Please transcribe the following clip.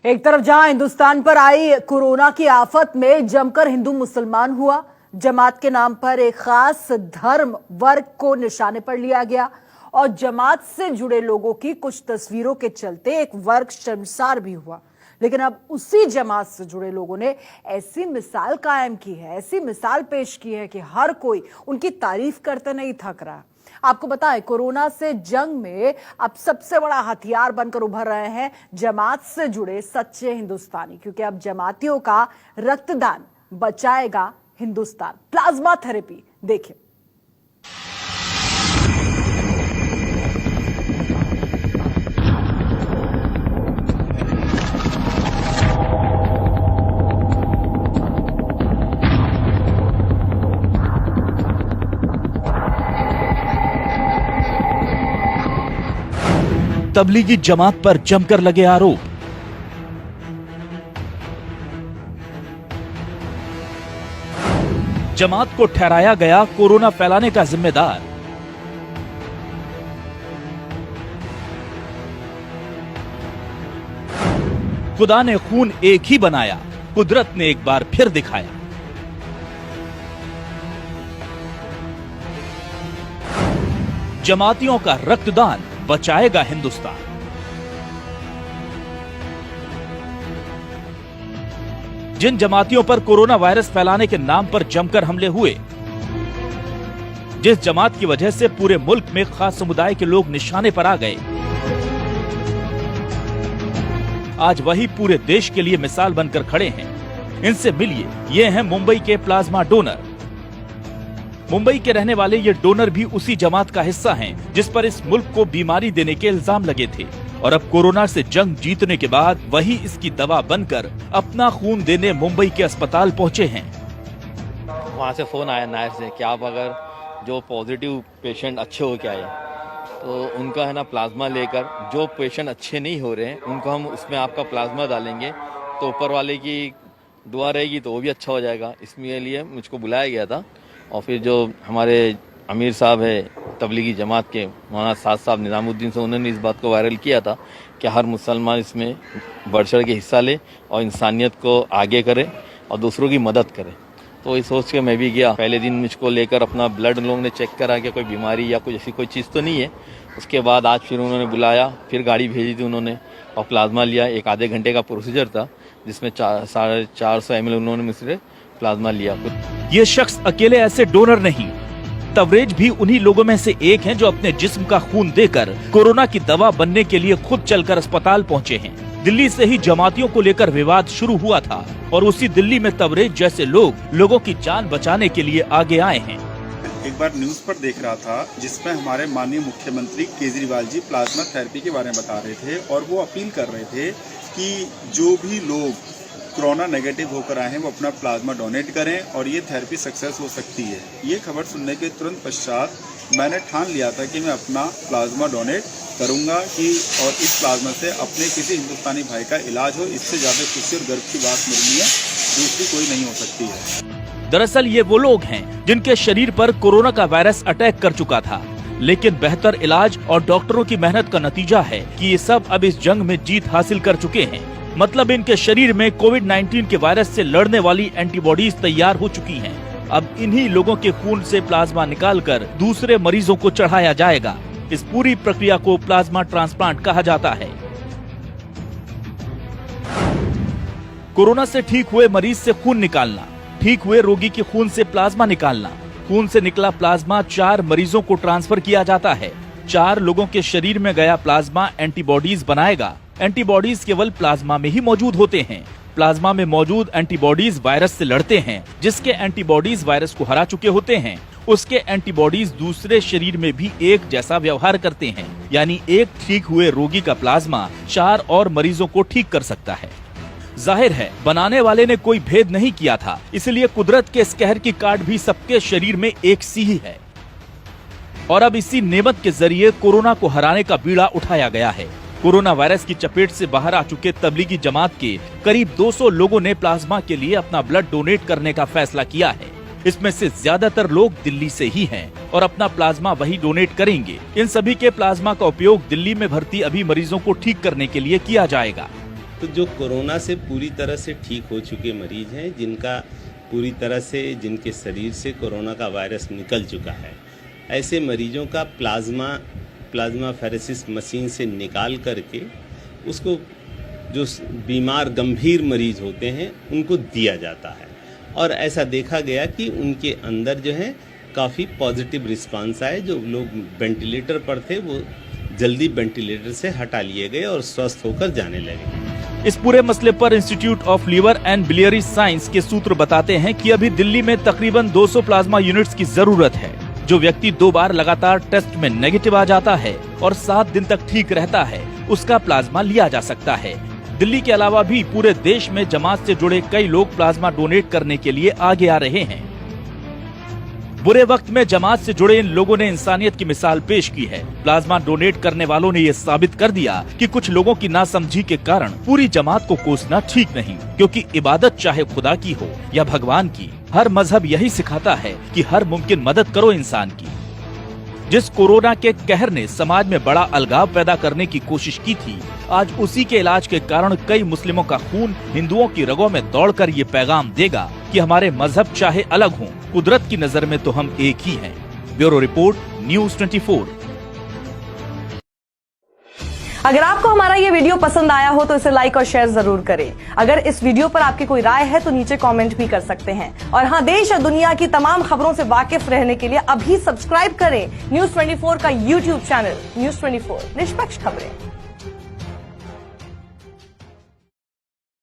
एक तरफ जहां हिंदुस्तान पर आई कोरोना की आफत में जमकर हिंदू मुसलमान हुआ, जमात के नाम पर एक खास धर्म वर्ग को निशाने पर लिया गया और जमात से जुड़े लोगों की कुछ तस्वीरों के चलते एक वर्ग शर्मसार भी हुआ। लेकिन अब उसी जमात से जुड़े लोगों ने ऐसी मिसाल कायम की है, ऐसी मिसाल पेश की है कि हर कोई उनकी तारीफ करते नहीं थक रहा। आपको बताएं, कोरोना से जंग में अब सबसे बड़ा हथियार बनकर उभर रहे हैं जमात से जुड़े सच्चे हिंदुस्तानी, क्योंकि अब जमातियों का रक्तदान बचाएगा हिंदुस्तान। प्लाज्मा थेरेपी देखिए। तबलीगी जमात पर जमकर लगे आरोप। जमात को ठहराया गया कोरोना फैलाने का जिम्मेदार। खुदा ने खून एक ही बनाया, कुदरत ने एक बार फिर दिखाया। जमातियों का रक्तदान बचाएगा हिंदुस्तान। जिन जमातियों पर कोरोना वायरस फैलाने के नाम पर जमकर हमले हुए, जिस जमात की वजह से पूरे मुल्क में खास समुदाय के लोग निशाने पर आ गए, आज वही पूरे देश के लिए मिसाल बनकर खड़े हैं। इनसे मिलिए, ये हैं मुंबई के प्लाज्मा डोनर। मुंबई के रहने वाले ये डोनर भी उसी जमात का हिस्सा हैं जिस पर इस मुल्क को बीमारी देने के इल्जाम लगे थे, और अब कोरोना से जंग जीतने के बाद वही इसकी दवा बनकर अपना खून देने मुंबई के अस्पताल पहुंचे हैं। वहाँ से फोन आया नायर से कि आप अगर जो पॉजिटिव पेशेंट अच्छे हो के आए तो उनका है ना प्लाज्मा लेकर, जो पेशेंट अच्छे नहीं हो रहे हैं उनको हम उसमें आपका प्लाज्मा डालेंगे तो ऊपर वाले की दुआ रहेगी तो वो भी अच्छा हो जाएगा। इसके लिए मुझको बुलाया गया था। और फिर जो हमारे अमीर साहब है तबलीगी जमात के, मौलाना साद साहब निज़ामुद्दीन से, उन्होंने इस बात को वायरल किया था कि हर मुसलमान इसमें बढ़ चढ़ के हिस्सा ले और इंसानियत को आगे करे और दूसरों की मदद करे। तो इस सोच के मैं भी गया। पहले दिन मुझको लेकर अपना ब्लड लोगों ने चेक करा कि कोई बीमारी या कुछ ऐसी कोई चीज़ तो नहीं है। उसके बाद आज फिर उन्होंने बुलाया, फिर गाड़ी भेजी थी उन्होंने और प्लाज्मा लिया। एक आधे घंटे का प्रोसीजर था जिसमें 450 ml उन्होंने मुझसे प्लाज्मा लिया। ये शख्स अकेले ऐसे डोनर नहीं, तवरेज भी उन्हीं लोगों में से एक हैं जो अपने जिस्म का खून देकर कोरोना की दवा बनने के लिए खुद चलकर अस्पताल पहुंचे हैं। दिल्ली से ही जमातियों को लेकर विवाद शुरू हुआ था और उसी दिल्ली में तवरेज जैसे लोग लोगों की जान बचाने के लिए आगे आए हैं। एक बार न्यूज पर देख रहा था जिसमें हमारे माननीय मुख्यमंत्री केजरीवाल जी प्लाज्मा थेरेपी के बारे में बता रहे थे और वो अपील कर रहे थे कि जो भी लोग कोरोना नेगेटिव होकर आए हैं वो अपना प्लाज्मा डोनेट करें और ये थेरेपी सक्सेस हो सकती है। ये खबर सुनने के तुरंत पश्चात मैंने ठान लिया था कि मैं अपना प्लाज्मा डोनेट करूंगा कि और इस प्लाज्मा से अपने किसी हिंदुस्तानी भाई का इलाज हो। इससे ज़्यादा खुशी और गर्व की बात मेरे लिए दूसरी कोई नहीं हो सकती है। दरअसल ये वो लोग हैं जिनके शरीर पर कोरोना का वायरस अटैक कर चुका था, लेकिन बेहतर इलाज और डॉक्टरों की मेहनत का नतीजा है कि ये सब अब इस जंग में जीत हासिल कर चुके हैं। मतलब इनके शरीर में कोविड-19 के वायरस से लड़ने वाली एंटीबॉडीज तैयार हो चुकी हैं। अब इन्हीं लोगों के खून से प्लाज्मा निकालकर दूसरे मरीजों को चढ़ाया जाएगा। इस पूरी प्रक्रिया को प्लाज्मा ट्रांसप्लांट कहा जाता है। कोरोना से ठीक हुए मरीज से खून निकालना, ठीक हुए रोगी के खून से प्लाज्मा निकालना। खून से निकला प्लाज्मा 4 मरीजों को ट्रांसफर किया जाता है। 4 लोगों के शरीर में गया प्लाज्मा एंटीबॉडीज बनाएगा। एंटीबॉडीज केवल प्लाज्मा में ही मौजूद होते हैं। प्लाज्मा में मौजूद एंटीबॉडीज वायरस से लड़ते हैं। जिसके एंटीबॉडीज वायरस को हरा चुके होते हैं, उसके एंटीबॉडीज दूसरे शरीर में भी एक जैसा व्यवहार करते हैं। यानी एक ठीक हुए रोगी का प्लाज्मा 4 और मरीजों को ठीक कर सकता है। जाहिर है बनाने वाले ने कोई भेद नहीं किया था, इसलिए कुदरत के इस कहर की काट भी सबके शरीर में एक सी ही है। और अब इसी नेमत के जरिए कोरोना को हराने का बीड़ा उठाया गया है। कोरोना वायरस की चपेट से बाहर आ चुके तबलीगी जमात के करीब 200 लोगों ने प्लाज्मा के लिए अपना ब्लड डोनेट करने का फैसला किया है। इसमें से ज्यादातर लोग दिल्ली से ही हैं और अपना प्लाज्मा वही डोनेट करेंगे। इन सभी के प्लाज्मा का उपयोग दिल्ली में भर्ती अभी मरीजों को ठीक करने के लिए किया जाएगा। तो जो कोरोना से पूरी तरह से ठीक हो चुके मरीज हैं, जिनका पूरी तरह से जिनके शरीर से कोरोना का वायरस निकल चुका है, ऐसे मरीजों का प्लाज्मा फेरेसिस मशीन से निकाल करके उसको जो बीमार गंभीर मरीज होते हैं उनको दिया जाता है। और ऐसा देखा गया कि उनके अंदर जो है काफ़ी पॉजिटिव रिस्पांस आए। जो लोग वेंटिलेटर पर थे वो जल्दी वेंटिलेटर से हटा लिए गए और स्वस्थ होकर जाने लगे। इस पूरे मसले पर institute of liver and biliary science के सूत्र बताते हैं कि अभी दिल्ली में तकरीबन 200 प्लाज्मा यूनिट्स की जरूरत है। जो व्यक्ति 2 बार लगातार टेस्ट में नेगेटिव आ जाता है और 7 दिन तक ठीक रहता है, उसका प्लाज्मा लिया जा सकता है। दिल्ली के अलावा भी पूरे देश में जमात से जुड़े कई लोग प्लाज्मा डोनेट करने के लिए आगे आ रहे हैं। बुरे वक्त में जमात से जुड़े इन लोगों ने इंसानियत की मिसाल पेश की है। प्लाज्मा डोनेट करने वालों ने ये साबित कर दिया कि कुछ लोगों की नासमझी के कारण पूरी जमात को कोसना ठीक नहीं, क्योंकि इबादत चाहे खुदा की हो या भगवान की, हर मजहब यही सिखाता है कि हर मुमकिन मदद करो इंसान की। जिस कोरोना के कहर ने समाज में बड़ा अलगाव पैदा करने की कोशिश की थी, आज उसी के इलाज के कारण कई मुस्लिमों का खून हिंदुओं की रगों में दौड़कर ये पैगाम देगा कि हमारे मजहब चाहे अलग हों, कुदरत की नजर में तो हम एक ही हैं। Bureau report, news 24। अगर आपको हमारा ये वीडियो पसंद आया हो तो इसे लाइक और शेयर जरूर करें। अगर इस वीडियो पर आपकी कोई राय है तो नीचे कमेंट भी कर सकते हैं। और हाँ, देश और दुनिया की तमाम खबरों से वाकिफ रहने के लिए अभी सब्सक्राइब करें न्यूज़ 24 का यूट्यूब चैनल। न्यूज़ 24, निष्पक्ष खबरें।